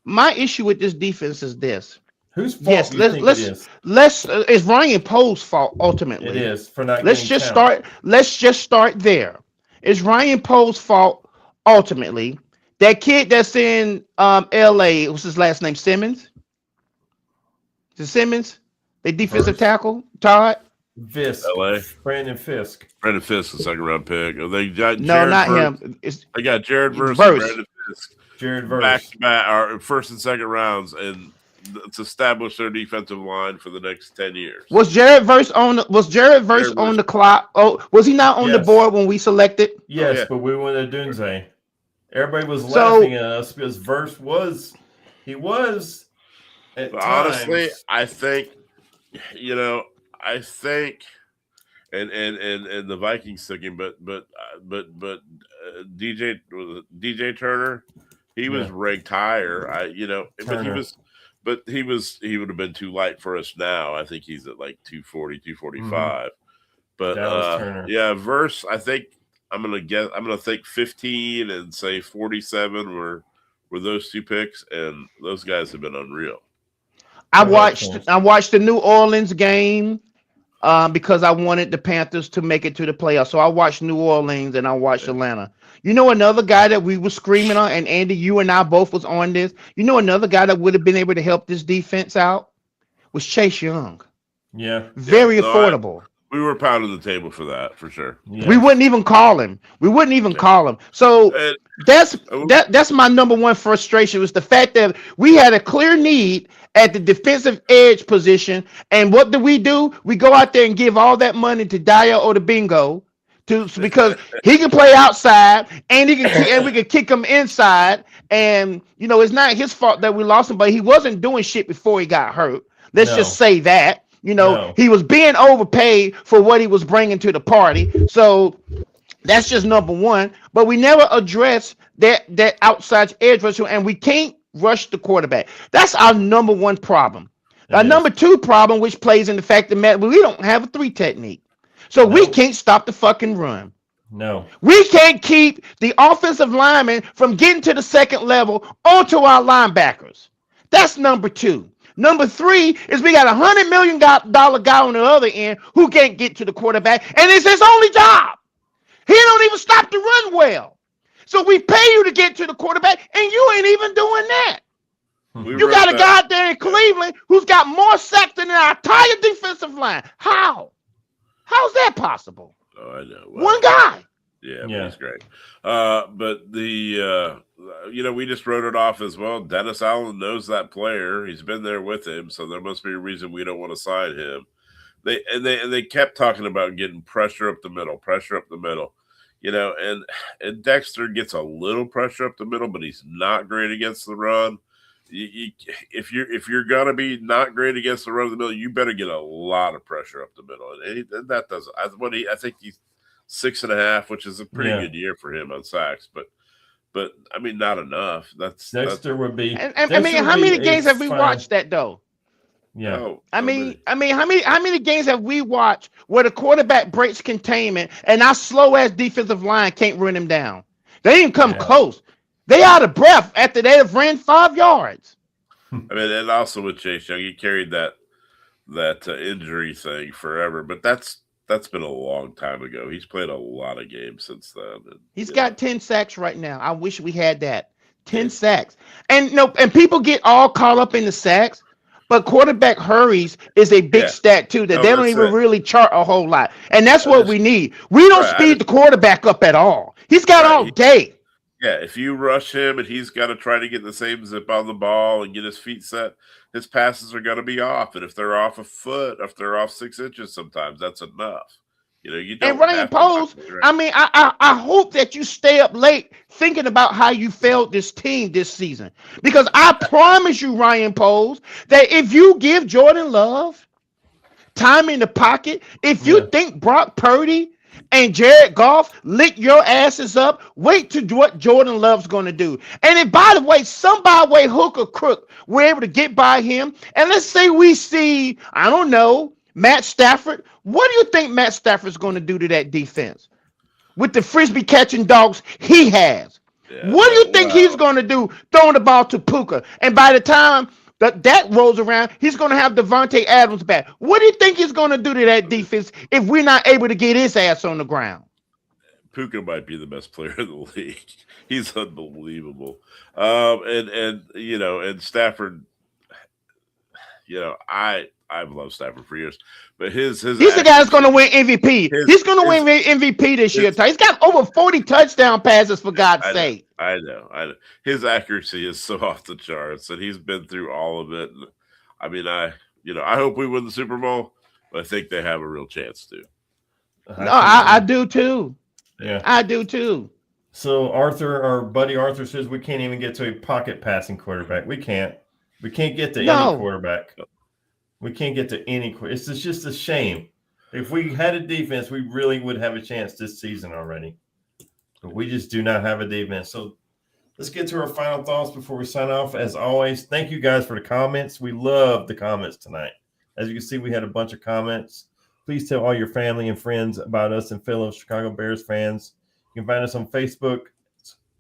My issue with this defense is this. Whose fault do you think it is? It's Ryan Poe's fault ultimately. It is for not. Let's just start there. It's Ryan Poe's fault ultimately. That kid that's in LA, what's his last name? Simmons? Is it Simmons? The defensive tackle, Todd? Fisk. LA. Brandon Fisk. Brandon Fisk, the second round pick. They got no, not him. I got Jared Verse and Brandon Fisk. Jared Verse. Back to back, our first and second rounds, and to establish their defensive line for the next 10 years. Was Jared Verse on the clock? Oh, was he not on the board when we selected? Yes, but we went to Dunze. Everybody was laughing at us because Verse was at times. Honestly, I think and the Vikings took him, but DJ Turner, he was ranked higher. But he would have been too light for us now. I think he's at like 240, 245. But Verse, I think I'm gonna think 15 and say 47 were those two picks, and those guys have been unreal. I watched the New Orleans game because I wanted the Panthers to make it to the playoffs. So I watched New Orleans and I watched Atlanta. You know another guy that we were screaming on, and Andy, you and I both was on this. You know another guy that would have been able to help this defense out was Chase Young. Yeah. Very affordable. We were pounding the table for that, for sure. Yeah. We wouldn't even call him. So that's my number one frustration, was the fact that we had a clear need at the defensive edge position. And what do? We go out there and give all that money to Daya Odubingo because he can play outside and we can kick him inside. And it's not his fault that we lost him, but he wasn't doing shit before he got hurt. Let's just say that. He was being overpaid for what he was bringing to the party. So that's just number one. But we never addressed that outside edge rusher, and we can't rush the quarterback. That's our number one problem. Our number two problem, which plays in the fact that we don't have a 3 technique. So we can't stop the fucking run. No. We can't keep the offensive linemen from getting to the second level onto our linebackers. That's number two. Number three is we got $100 million guy on the other end who can't get to the quarterback, and it's his only job. He don't even stop the run well. So we pay you to get to the quarterback, and you ain't even doing that. You got a guy out there in Cleveland who's got more sacks than our entire defensive line. How? How's that possible? Oh, I know. Well, one guy. Yeah, he's great. But we just wrote it off as well. Dennis Allen knows that player. He's been there with him, so there must be a reason we don't want to sign him. They kept talking about getting pressure up the middle. And Dexter gets a little pressure up the middle, but he's not great against the run. if you're gonna be not great against the run of the middle, you better get a lot of pressure up the middle, and that does. I think he's 6.5, which is a pretty good year for him on sacks, but I mean, not enough. Dexter would be. And I mean, how many games have we watched that though? Yeah. Oh, I mean, how many games have we watched where the quarterback breaks containment and our slow ass defensive line can't run him down? They didn't come close. They out of breath after they have ran 5 yards. I mean, and also with Chase Young, he carried that injury thing forever, but that's been a long time ago. He's played a lot of games since then. And, He's got 10 sacks right now. I wish we had that. 10 sacks. And and people get all caught up in the sacks. But quarterback hurries is a big stat too that they don't even really chart a whole lot, and that's what we need. We don't speed the quarterback up at all. He's got all day. Yeah, if you rush him and he's got to try to get the same zip on the ball and get his feet set, his passes are going to be off. And if they're off a foot, if they're off 6 inches, sometimes that's enough. You don't. And Ryan Poles, I mean, I hope that you stay up late thinking about how you failed this team this season. Because I promise you, Ryan Poles, that if you give Jordan Love time in the pocket, if you think Brock Purdy and Jared Goff lick your asses up, wait to do what Jordan Love's going to do. And if, by the way, somebody way hook or crook, we're able to get by him. And let's say we see, I don't know, Matt Stafford. What do you think Matt Stafford's going to do to that defense with the frisbee catching dogs he has? Yeah, what do you think he's going to do throwing the ball to Puka? And by the time that rolls around, he's going to have Devontae Adams back. What do you think he's going to do to that defense if we're not able to get his ass on the ground? Puka might be the best player in the league. He's unbelievable. And Stafford, I've loved Stafford for years, but he's the guy that's going to win MVP. He's going to win MVP this year. He's got over 40 touchdown passes, for God's sake. I know. His accuracy is so off the charts, and he's been through all of it. And, I mean, I hope we win the Super Bowl, but I think they have a real chance to. No, I do too. Yeah, I do too. So our buddy Arthur says we can't even get to a pocket passing quarterback. We can't get to any quarterback. We can't get to any. It's just a shame. If we had a defense, we really would have a chance this season already. But we just do not have a defense. So let's get to our final thoughts before we sign off. As always, thank you guys for the comments. We love the comments tonight. As you can see, we had a bunch of comments. Please tell all your family and friends about us and fellow Chicago Bears fans. You can find us on Facebook,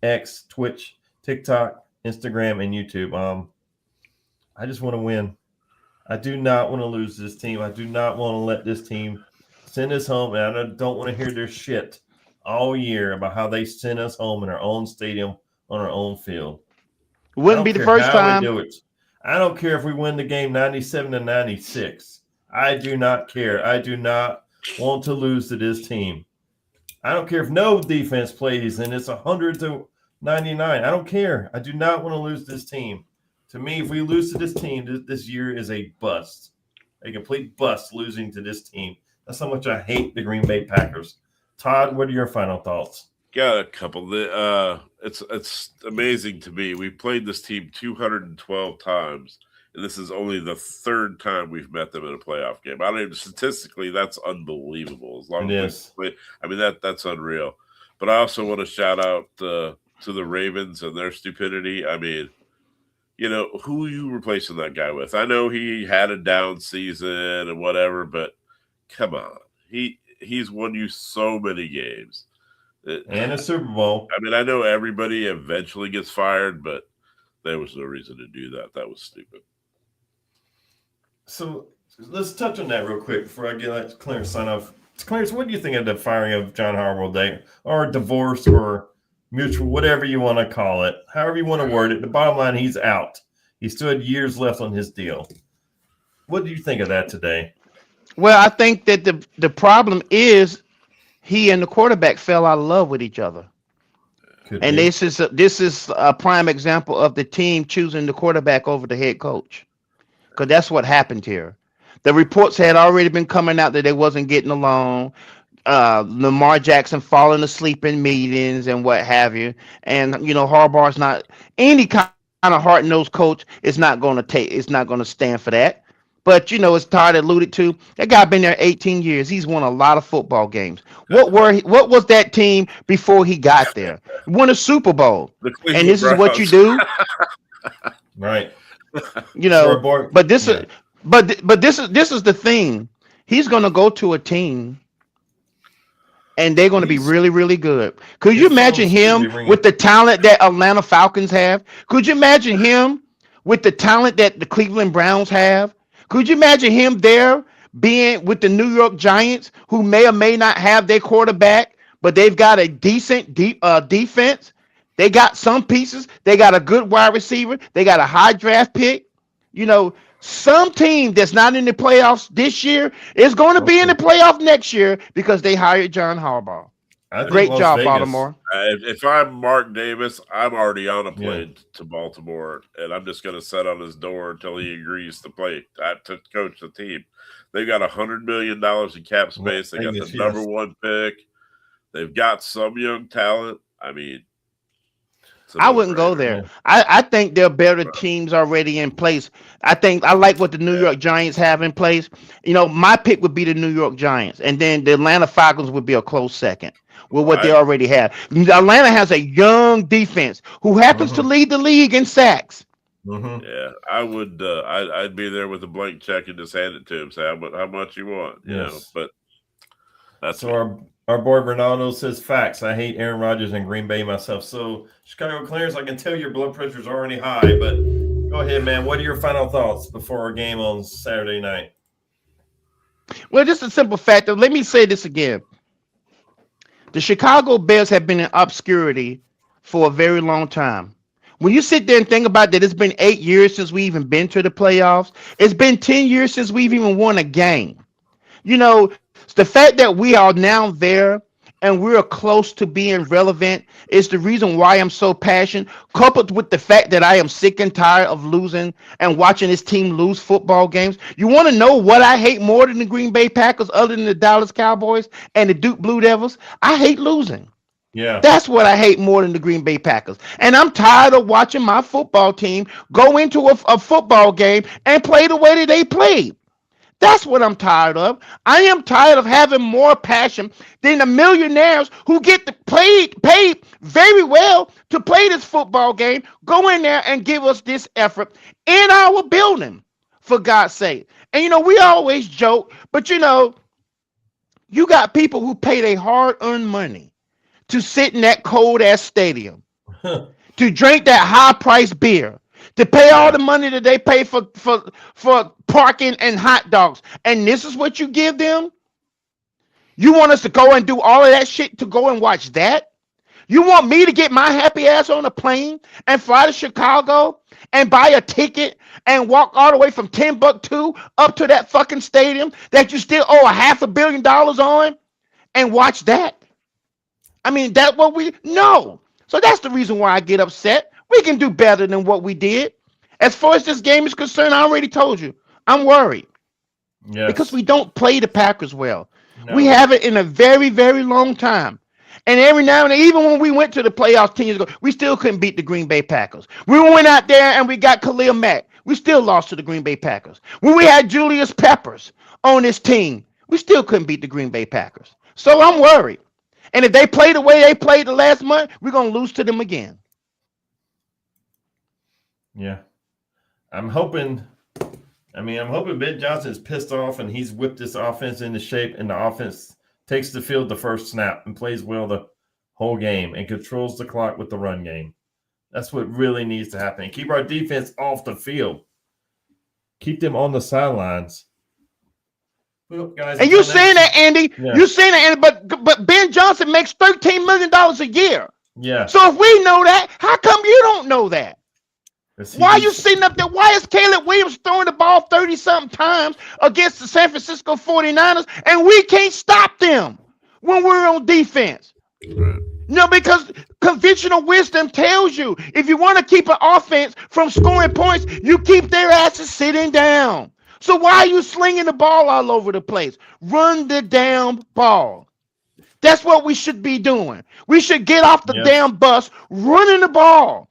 X, Twitch, TikTok, Instagram, and YouTube. I just want to win. I do not want to lose this team. I do not want to let this team send us home. And I don't want to hear their shit all year about how they send us home in our own stadium on our own field. It wouldn't be the first time. We do it. I don't care if we win the game 97-96. I do not care. I do not want to lose to this team. I don't care if no defense plays and it's 100-99. I don't care. I do not want to lose this team. To me, if we lose to this team, this year is a bust. A complete bust losing to this team. That's how much I hate the Green Bay Packers. Todd, what are your final thoughts? Got a couple. It's amazing to me. We played this team 212 times, and this is only the 3rd time we've met them in a playoff game. I don't even statistically, that's unbelievable. As long as we play, I mean that's unreal. But I also want to shout out to the Ravens and their stupidity. I mean, who are you replacing that guy with? I know he had a down season and whatever, but come on. He's won you so many games. And a Super Bowl. I mean, I know everybody eventually gets fired, but there was no reason to do that. That was stupid. So let's touch on that real quick before I get Clarence sign off. Clarence, what do you think of the firing of John Harbaugh Day, or divorce, or mutual, whatever you want to call it, however you want to word it? The bottom line, he's out. He still had years left on his deal. What do you think of that today? Well, I think that the problem is he and the quarterback fell out of love with each other. And this is a prime example of the team choosing the quarterback over the head coach, because that's what happened here. The reports had already been coming out that they wasn't getting along. Lamar Jackson falling asleep in meetings and what have you. And, Harbaugh's not any kind of hard-nosed coach is not going to stand for that. But as Todd alluded to, that guy been there 18 years. He's won a lot of football games. What was that team before he got there? Won a Super Bowl. And this is what you do. Right. But this is the thing. He's going to go to a team and they're going to be really, really good. Could you imagine him with the talent that Atlanta Falcons have? Could you imagine him with the talent that the Cleveland Browns have? Could you imagine him there being with the New York Giants, who may or may not have their quarterback, but they've got a decent defense? They got some pieces. They got a good wide receiver. They got a high draft pick. Some team that's not in the playoffs this year is going to be in the playoff next year because they hired John Harbaugh. Great job, Vegas. Baltimore. If I'm Mark Davis, I'm already on a plane to Baltimore, and I'm just going to sit on his door until he agrees to play to coach the team. They've got $100 million in cap space. They got the number one pick. They've got some young talent. I mean, I wouldn't go there. I think there are better teams already in place. I like what the New York Giants have in place. My pick would be the New York Giants, and then the Atlanta Falcons would be a close second with what they already have. Atlanta has a young defense who happens to lead the league in sacks. Mm-hmm. Yeah, I would. I'd be there with a blank check and just hand it to him. Say how much you want, But that's so. Our boy Ronaldo says facts. I hate Aaron Rodgers and Green Bay myself. So Chicago Clarence, I can tell your blood pressure is already high. But go ahead, man. What are your final thoughts before our game on Saturday night? Well, just a simple fact. Let me say this again. The Chicago Bears have been in obscurity for a very long time. When you sit there and think about that, it's been 8 years since we even been to the playoffs. It's been 10 years since we've even won a game. The fact that we are now there and we're close to being relevant is the reason why I'm so passionate, coupled with the fact that I am sick and tired of losing and watching this team lose football games. You want to know what I hate more than the Green Bay Packers, other than the Dallas Cowboys and the Duke Blue Devils? I hate losing. Yeah, that's what I hate more than the Green Bay Packers. And I'm tired of watching my football team go into a football game and play the way that they played. That's what I'm tired of. I am tired of having more passion than the millionaires who get paid very well to play this football game, go in there and give us this effort in our building, for God's sake. And, we always joke, but, you got people who pay their hard-earned money to sit in that cold-ass stadium, to drink that high-priced beer, to pay all the money that they pay for parking and hot dogs. And this is what you give them? You want us to go and do all of that shit to go and watch that? You want me to get my happy ass on a plane and fly to Chicago and buy a ticket and walk all the way from Timbuktu up to that fucking stadium that you still owe $500 million on and watch that? I mean, that's what no. So that's the reason why I get upset. We can do better than what we did. As far as this game is concerned, I already told you, I'm worried. Yes. Because we don't play the Packers well. No. We haven't in a very, very long time. And every now and then, even when we went to the playoffs 10 years ago, we still couldn't beat the Green Bay Packers. We went out there and we got Khalil Mack. We still lost to the Green Bay Packers. When we had Julius Peppers on this team, we still couldn't beat the Green Bay Packers. So I'm worried. And if they play the way they played the last month, we're going to lose to them again. Yeah. I'm hoping Ben Johnson's pissed off and he's whipped this offense into shape, and the offense takes the field the first snap and plays well the whole game and controls the clock with the run game. That's what really needs to happen. Keep our defense off the field. Keep them on the sidelines. Well, guys, and you're saying that, Andy. Yeah. You're saying that, Andy, but Ben Johnson makes $13 million a year. Yeah. So if we know that, how come you don't know that? Why are you sitting up there? Why is Caleb Williams throwing the ball 30-something times against the San Francisco 49ers and we can't stop them when we're on defense? No, because conventional wisdom tells you if you want to keep an offense from scoring points, you keep their asses sitting down. So why are you slinging the ball all over the place? Run the damn ball. That's what we should be doing. We should get off the damn bus running the ball.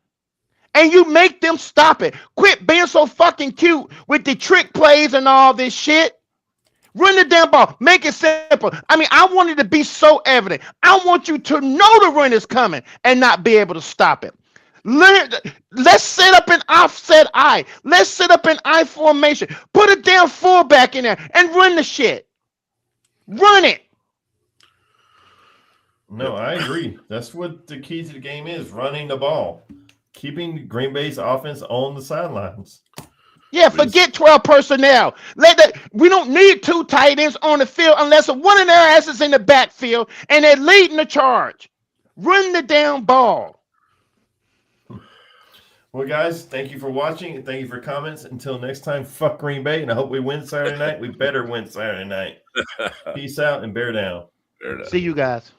and you make them stop it. Quit being so fucking cute with the trick plays and all this shit. Run the damn ball. Make it simple. I mean, I want it to be so evident. I want you to know the run is coming and not be able to stop it. Let's set up an offset I. Let's set up an I formation. Put a damn fullback in there and run the shit. Run it. No, I agree. That's what the key to the game is, running the ball. Keeping Green Bay's offense on the sidelines. Yeah, forget 12 personnel. We don't need 2 tight ends on the field unless one of their asses in the backfield and they're leading the charge. Run the damn ball. Well, guys, thank you for watching and thank you for comments. Until next time, fuck Green Bay, and I hope we win Saturday night. We better win Saturday night. Peace out and bear down. See you guys.